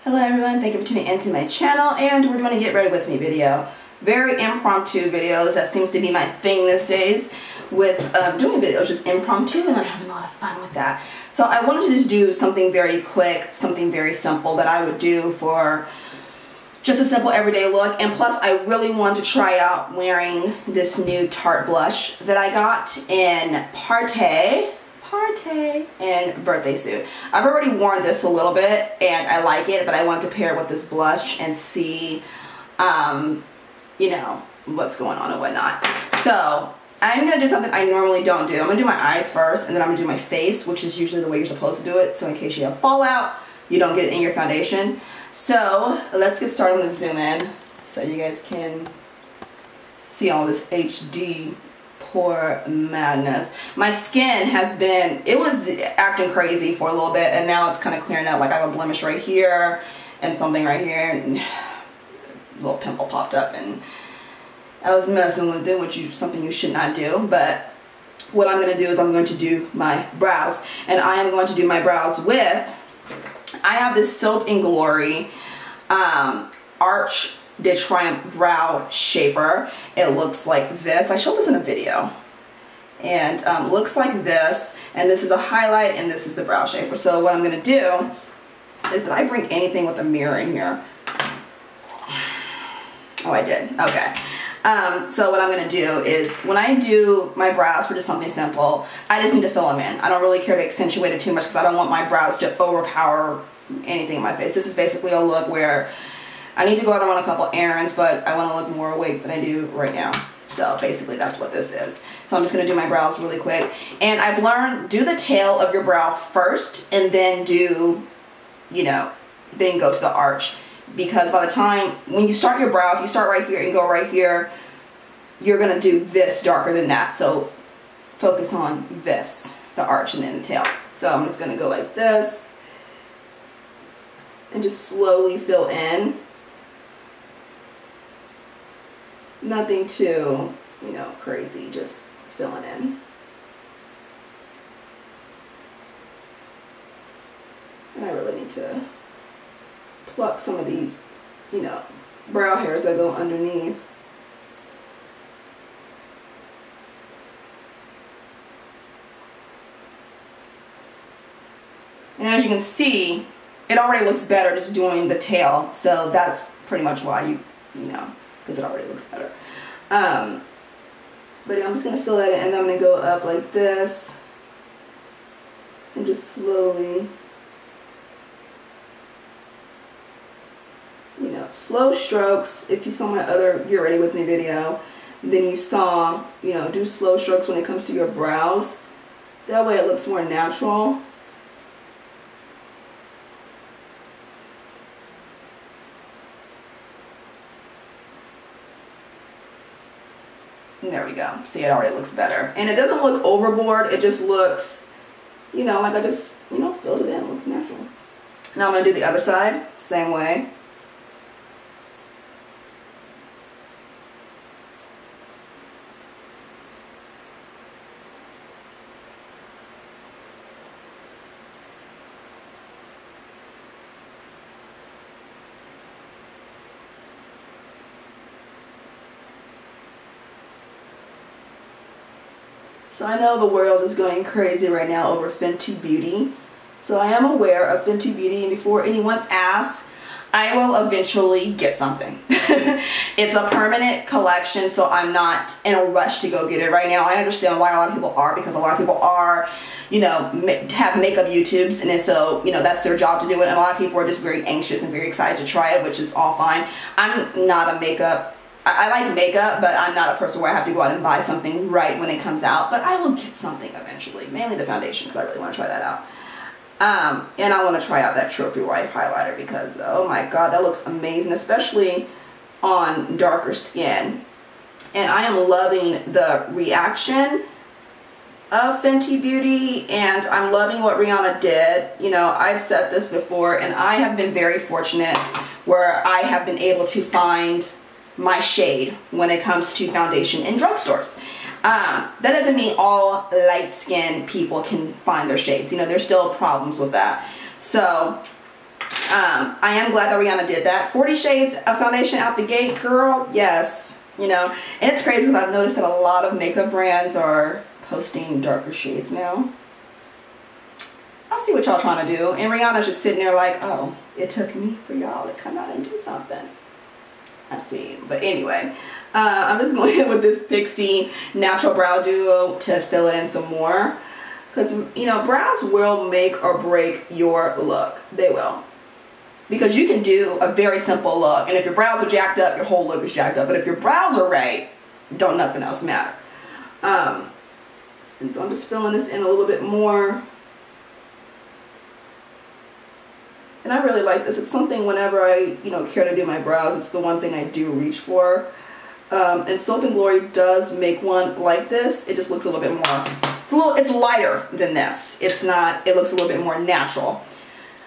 Hello everyone, thank you for tuning into my channel, and we're doing a get ready with me video. Very impromptu videos. That seems to be my thing these days with doing videos, just impromptu, and I'm having a lot of fun with that. So I wanted to just do something very quick, something very simple that I would do for just a simple everyday look. And plus I really want to try out wearing this new Tarte blush that I got in Tarte and birthday suit. I've already worn this a little bit and I like it, but I want to pair it with this blush and see you know, what's going on and whatnot. So I'm gonna do something I normally don't do. I'm gonna do my eyes first, and then I'm gonna do my face, which is usually the way you're supposed to do it, so in case you have fallout, you don't get it in your foundation. So let's get started. I'm gonna zoom in so you guys can see all this HD pore madness. My skin has been, it was acting crazy for a little bit, and now it's kind of clearing up. Like I have a blemish right here and something right here, and a little pimple popped up, and I was messing with it, which is something you should not do. But what I'm going to do is I'm going to do my brows, and I am going to do my brows with, I have this Soap and Glory Arch de Triumph Brow Shaper. It looks like this. I showed this in a video, and looks like this, and this is a highlight, and this is the brow shaper. So what I'm going to do is, did I bring anything with a mirror in here? Oh, I did. Okay. So what I'm going to do is, when I do my brows for just something simple, I just need to fill them in. I don't really care to accentuate it too much because I don't want my brows to overpower anything in my face. This is basically a look where I need to go out and run a couple errands, but I want to look more awake than I do right now. So basically that's what this is. So I'm just going to do my brows really quick. And I've learned, do the tail of your brow first and then do, you know, then go to the arch. Because by the time, when you start your brow, if you start right here and go right here, you're going to do this darker than that. So focus on this, the arch, and then the tail. So I'm just going to go like this and just slowly fill in. Nothing too, you know, crazy, just filling in. And I really need to pluck some of these, you know, brow hairs that go underneath. And as you can see, it already looks better just doing the tail. So that's pretty much why you know, because it already looks better. But yeah, I'm just going to fill that in, and then I'm going to go up like this and just slowly, you know, slow strokes. If you saw my other Get Ready With Me video, then you saw, you know, do slow strokes when it comes to your brows. That way it looks more natural. And there we go. See, it already looks better. And it doesn't look overboard. It just looks, you know, like I just, you know, filled it in. It looks natural. Now I'm going to do the other side, same way. So I know the world is going crazy right now over Fenty Beauty. So I am aware of Fenty Beauty, and before anyone asks, I will eventually get something. It's a permanent collection, so I'm not in a rush to go get it right now. I understand why a lot of people are, because a lot of people are, you know, have makeup YouTubes, and then so, you know, that's their job to do it. And a lot of people are just very anxious and very excited to try it, which is all fine. I'm not a makeup, I like makeup, but I'm not a person where I have to go out and buy something right when it comes out. But I will get something eventually, mainly the foundation, because I really want to try that out. And I want to try out that Trophy Wife highlighter because, oh my god, that looks amazing, especially on darker skin. And I am loving the reaction of Fenty Beauty, and I'm loving what Rihanna did. You know, I've said this before, and I have been very fortunate where I have been able to find my shade when it comes to foundation in drugstores. That doesn't mean all light-skinned people can find their shades. You know, there's still problems with that. So I am glad that Rihanna did that. 40 shades of foundation out the gate, girl, yes. You know, and it's crazy because I've noticed that a lot of makeup brands are posting darker shades now. I'll see what y'all trying to do. And Rihanna's just sitting there like, oh, it took me for y'all to come out and do something. I see. But anyway, I'm just going in with this Pixi Natural Brow Duo to fill it in some more. Because, you know, brows will make or break your look. They will. Because you can do a very simple look. And if your brows are jacked up, your whole look is jacked up. But if your brows are right, don't nothing else matter. And so I'm just filling this in a little bit more. And I really like this. It's something whenever I, you know, care to do my brows, it's the one thing I do reach for. And Soap and Glory does make one like this. It just looks a little bit more, it's lighter than this. It's not, it looks a little bit more natural.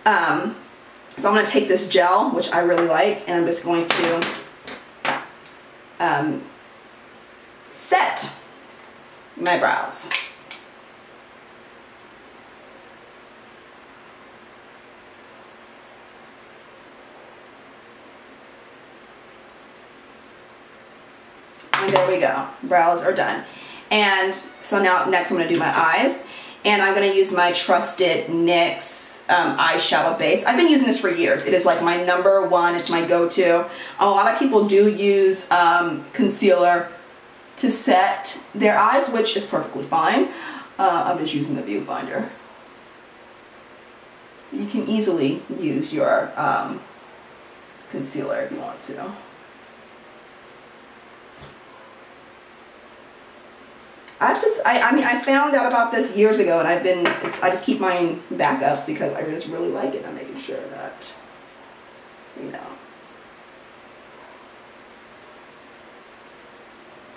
So I'm going to take this gel, which I really like, and I'm just going to set my brows. And there we go. Brows are done. And so now next I'm going to do my eyes. And I'm going to use my trusted NYX eyeshadow base. I've been using this for years. It is like my #1. It's my go-to. A lot of people do use concealer to set their eyes, which is perfectly fine. I'm just using the viewfinder. You can easily use your concealer if you want to. I mean, I found out about this years ago, and I just keep mine backups because I just really like it. I'm making sure that, you know.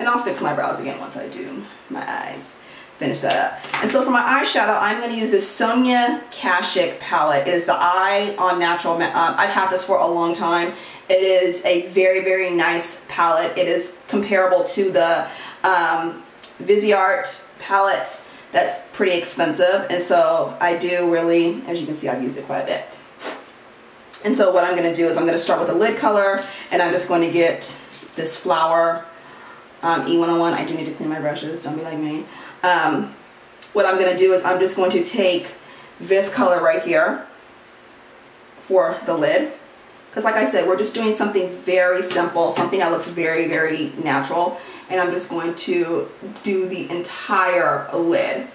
And I'll fix my brows again once I do my eyes. Finish that up. And so for my eyeshadow, I'm going to use this Sonia Kashuk palette. It is the Eye on Natural. I've had this for a long time. It is a very, very nice palette. It is comparable to the Viseart palette that's pretty expensive, and so I do really, as you can see, I've used it quite a bit. And so what I'm going to do is I'm going to start with a lid color, and I'm just going to get this Flower E101. I do need to clean my brushes, don't be like me. What I'm going to do is I'm just going to take this color right here for the lid, because like I said, we're just doing something very simple, something that looks very, very natural. And I'm just going to do the entire lid,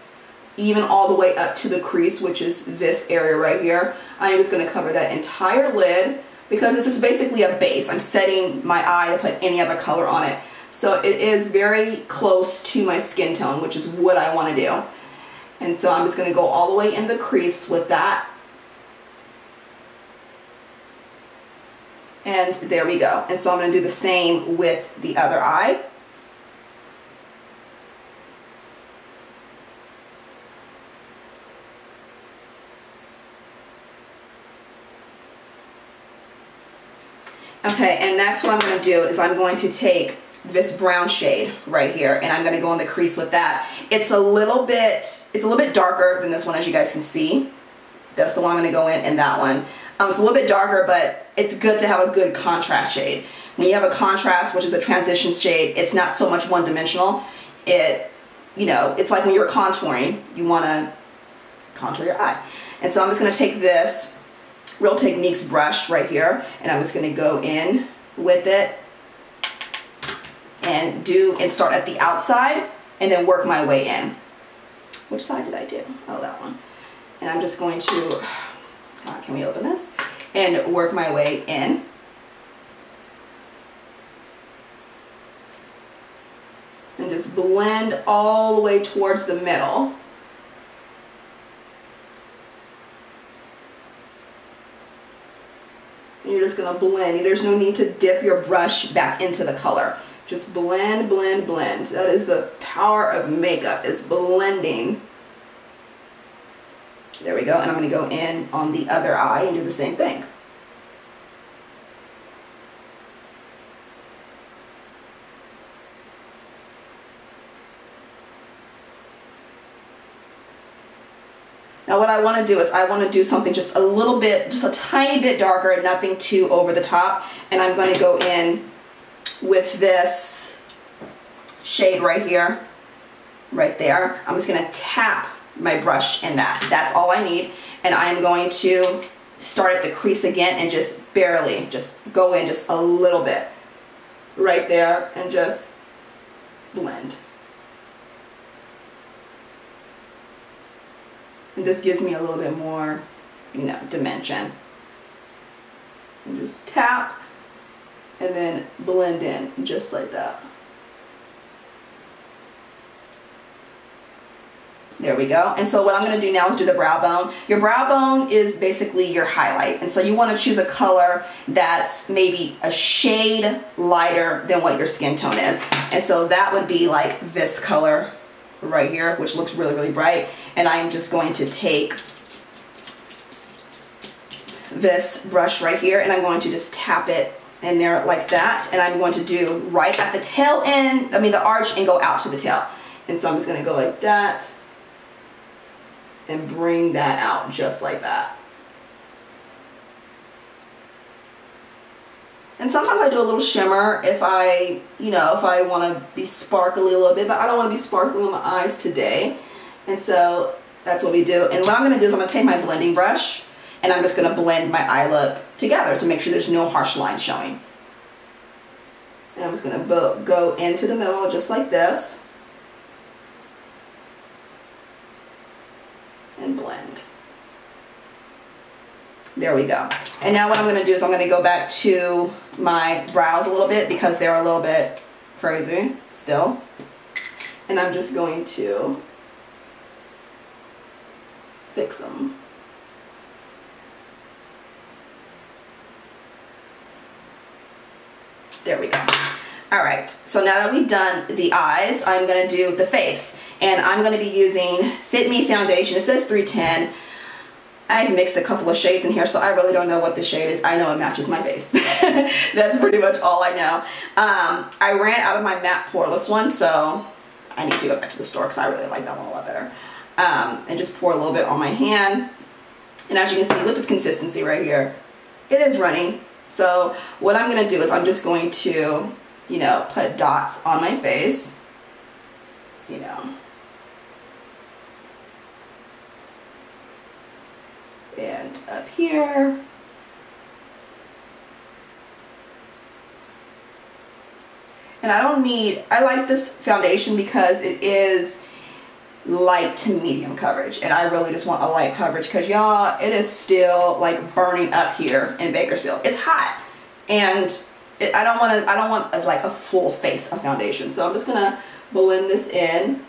even all the way up to the crease, which is this area right here. I am just going to cover that entire lid because this is basically a base. I'm setting my eye to put any other color on it. So it is very close to my skin tone, which is what I want to do. And so I'm just going to go all the way in the crease with that. And there we go. And so I'm going to do the same with the other eye. Okay, and next what I'm going to do is I'm going to take this brown shade right here, and I'm going to go in the crease with that. It's a little bit darker than this one, as you guys can see. That's the one I'm going to go in, and that one. It's a little bit darker, but it's good to have a good contrast shade. When you have a contrast, which is a transition shade, it's not so much one-dimensional. You know, it's like when you're contouring, you want to contour your eye. And so I'm just going to take this Real Techniques brush right here, and I'm just going to go in with it and start at the outside and then work my way in. Which side did I do? Oh, that one. And I'm just going to, can we open this? And work my way in. And just blend all the way towards the middle. You're just going to blend. There's no need to dip your brush back into the color. Just blend, blend, blend. That is the power of makeup, is blending. There we go. And I'm going to go in on the other eye and do the same thing. Now what I want to do is I want to do something just a little bit, just a tiny bit darker, nothing too over the top. And I'm going to go in with this shade right here, right there. I'm just going to tap my brush in that. That's all I need. And I'm going to start at the crease again and just barely, just go in just a little bit right there and just blend. And this gives me a little bit more, you know, dimension. And just tap and then blend in just like that. There we go. And so what I'm going to do now is do the brow bone. Your brow bone is basically your highlight. And so you want to choose a color that's maybe a shade lighter than what your skin tone is. And so that would be like this color right here, which looks really, really bright. And I'm just going to take this brush right here and I'm going to just tap it in there like that. And I'm going to do right at the tail end, I mean the arch, and go out to the tail. And so I'm just going to go like that and bring that out just like that. And sometimes I do a little shimmer if I, you know, if I want to be sparkly a little bit, but I don't want to be sparkly on my eyes today. And so that's what we do. And what I'm going to do is I'm going to take my blending brush and I'm just going to blend my eye look together to make sure there's no harsh lines showing. And I'm just going to go into the middle just like this. And blend. There we go. And now what I'm going to do is I'm going to go back to my brows a little bit because they're a little bit crazy still. And I'm just going to fix them. There we go. All right, so now that we've done the eyes, I'm going to do the face. And I'm going to be using Fit Me Foundation. It says 310. I've mixed a couple of shades in here, so I really don't know what the shade is. I know it matches my face. That's pretty much all I know. I ran out of my matte poreless one, so I need to go back to the store because I really like that one a lot better. And just pour a little bit on my hand. And as you can see with this consistency right here, it is runny. So what I'm going to do is I'm just going to, you know, put dots on my face, you know. And up here. And I like this foundation because it is light to medium coverage, and I really just want a light coverage because y'all, it is still like burning up here in Bakersfield. It's hot, and I don't want like a full face of foundation, so I'm just gonna blend this in.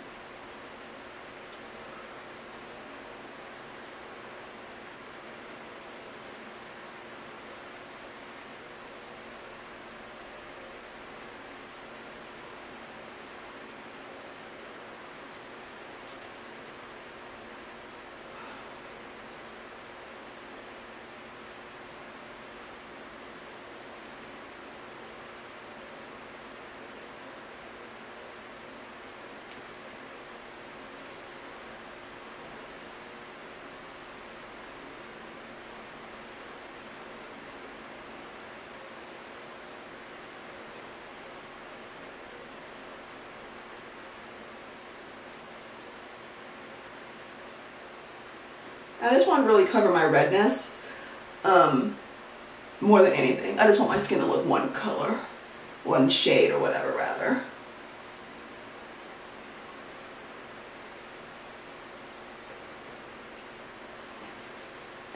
I just want to really cover my redness more than anything. I just want my skin to look one color, one shade or whatever rather.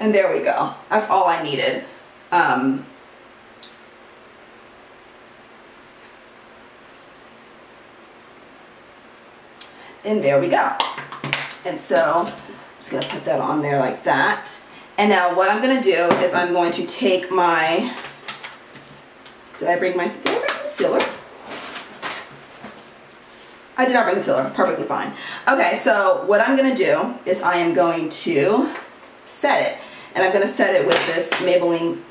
And there we go. That's all I needed. And there we go. And so just gonna put that on there like that. And now what I'm gonna do is I'm going to take my, did I bring concealer? I did not bring concealer, perfectly fine. Okay, so what I'm gonna do is I am going to set it. And I'm gonna set it with this Maybelline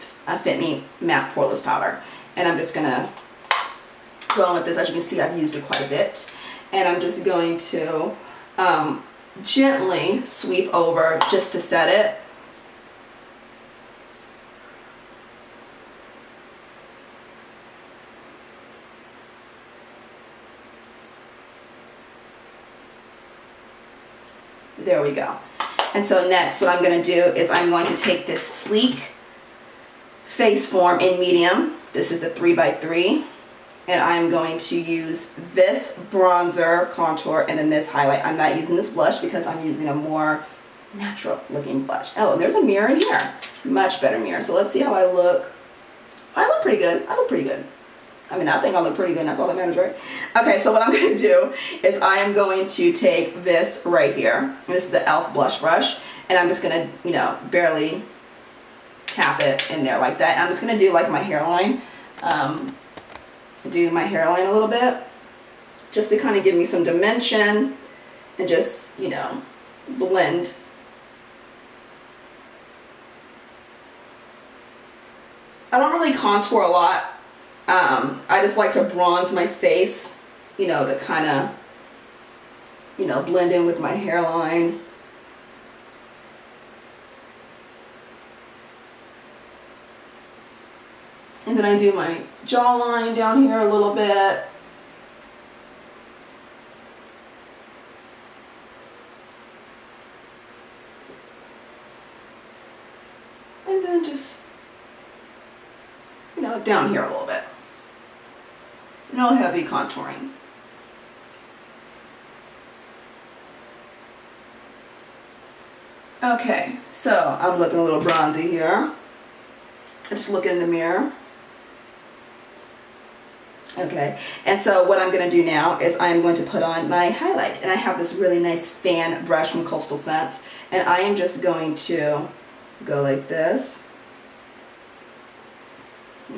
Fit Me Matte Poreless Powder. And I'm just gonna go on with this. As you can see, I've used it quite a bit. And I'm just going to gently sweep over just to set it. There we go. And so next what I'm going to do is I'm going to take this sleek face form in medium. This is the 3x3. And I'm going to use this bronzer contour and then this highlight. I'm not using this blush because I'm using a more natural looking blush. Oh, and there's a mirror in here. Much better mirror. So let's see how I look. I look pretty good. I look pretty good. I mean, I think I look pretty good, and that's all that matters, right? Okay, so what I'm going to do is I am going to take this right here. This is the e.l.f. blush brush, and I'm just going to, you know, barely tap it in there like that. I'm just going to do like my hairline. Do my hairline a little bit just to kind of give me some dimension and just, you know, blend. I don't really contour a lot. I just like to bronze my face, you know, to kind of, you know, blend in with my hairline. And then I do my jawline down here a little bit. And then just, you know, down here a little bit. No heavy contouring. Okay, so I'm looking a little bronzy here. I just look in the mirror. Okay, and so what I'm going to do now is I'm going to put on my highlight. And I have this really nice fan brush from Coastal Scents. And I am just going to go like this.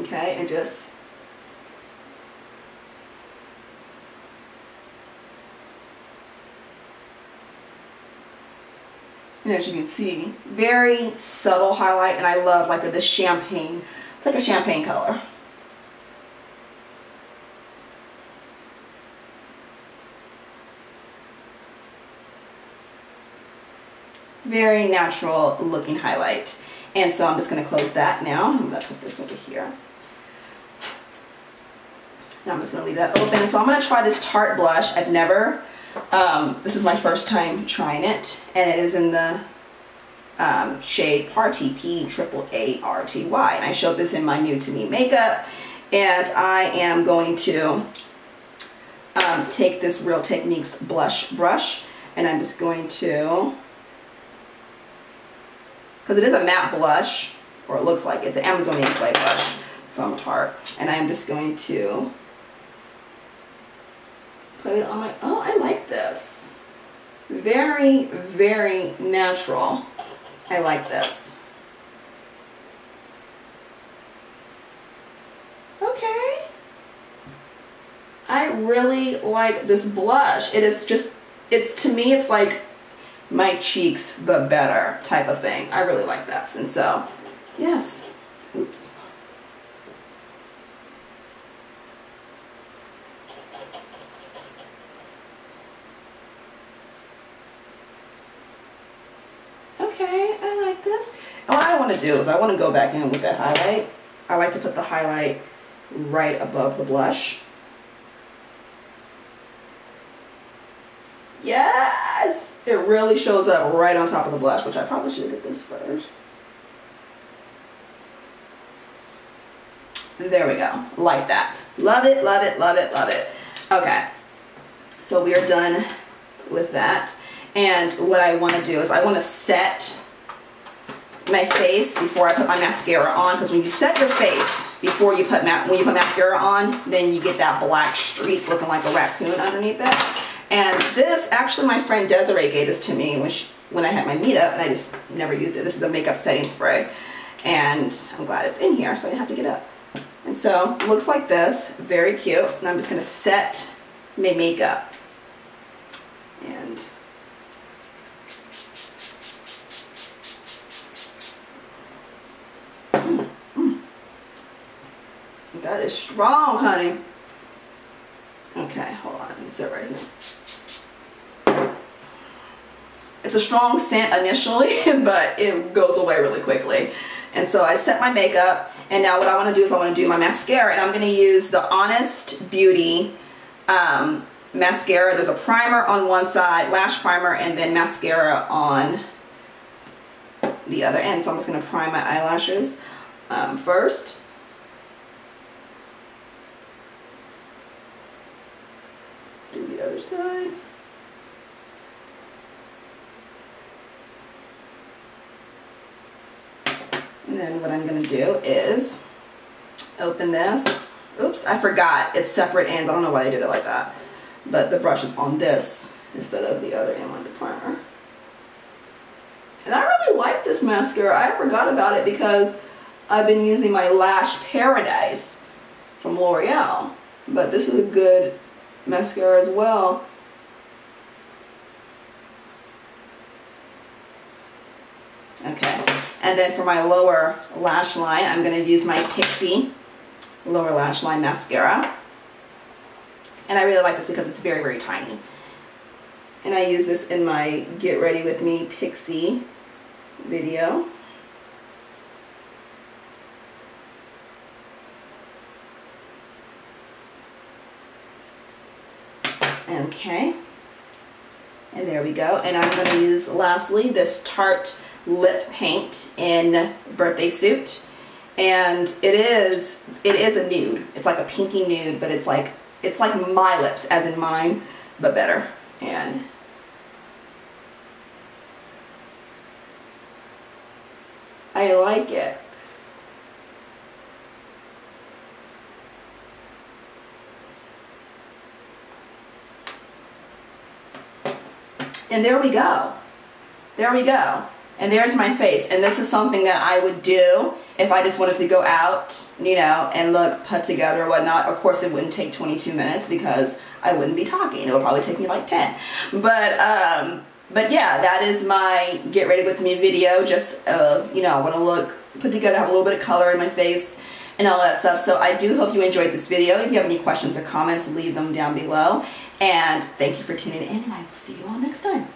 Okay, and just and as you can see, very subtle highlight, and I love like this champagne. It's like a champagne color. Very natural looking highlight. And so I'm just going to close that now. I'm going to put this over here. And I'm just going to leave that open. So I'm going to try this Tarte blush. I've never, this is my first time trying it. And it is in the shade Party P-AAA-RTY. And I showed this in my new to me makeup. And I am going to take this Real Techniques blush brush. And I'm just going to, because it is a matte blush, or it looks like it's an Amazonian clay blush from Tarte. And I'm just going to put it on my, oh, I like this. Very, very natural. I like this. Okay. I really like this blush. It is just, it's, to me, it's like my cheeks but better type of thing. I really like this. And so, yes. Oops. Okay, I like this. And what I want to do is I want to go back in with that highlight. I like to put the highlight right above the blush. Yes! It really shows up right on top of the blush, which I probably should have did this first. There we go. Like that. Love it, love it, love it, love it. Okay. So we are done with that. And what I want to do is I want to set my face before I put my mascara on, because when you set your face before you put mascara on, then you get that black streak looking like a raccoon underneath it. And this, actually my friend Desiree gave this to me when I had my meetup, and I just never used it. This is a makeup setting spray. And I'm glad it's in here, so I didn't have to get up. And so, it looks like this, very cute. And I'm just gonna set my makeup. And that is strong, honey. Okay, hold on, let me sit right here. It's a strong scent initially, but it goes away really quickly. And so I set my makeup, and now what I want to do is I want to do my mascara, and I'm going to use the Honest Beauty mascara. There's a primer on one side, lash primer, and then mascara on the other end. So I'm just going to prime my eyelashes first. Do the other side. And then what I'm going to do is open this. Oops, I forgot. It's separate ends. I don't know why I did it like that. But the brush is on this instead of the other end like the primer. And I really like this mascara. I forgot about it because I've been using my Lash Paradise from L'Oreal. But this is a good mascara as well. Okay. And then for my lower lash line, I'm going to use my Pixi lower lash line mascara. And I really like this because it's very, very tiny. And I use this in my Get Ready With Me Pixi video. Okay. And there we go. And I'm going to use, lastly, this Tarte lip paint in Birthday Suit. And it is a nude. It's like a pinky nude, but it's like my lips, as in mine, but better. And I like it. And there we go. There we go. And there's my face. And this is something that I would do if I just wanted to go out, you know, and look put together or whatnot. Of course, it wouldn't take 22 minutes because I wouldn't be talking. It would probably take me like 10. But yeah, that is my Get Ready With Me video. Just, you know, I want to look put together, have a little bit of color in my face and all that stuff. So I do hope you enjoyed this video. If you have any questions or comments, leave them down below. And thank you for tuning in, and I will see you all next time.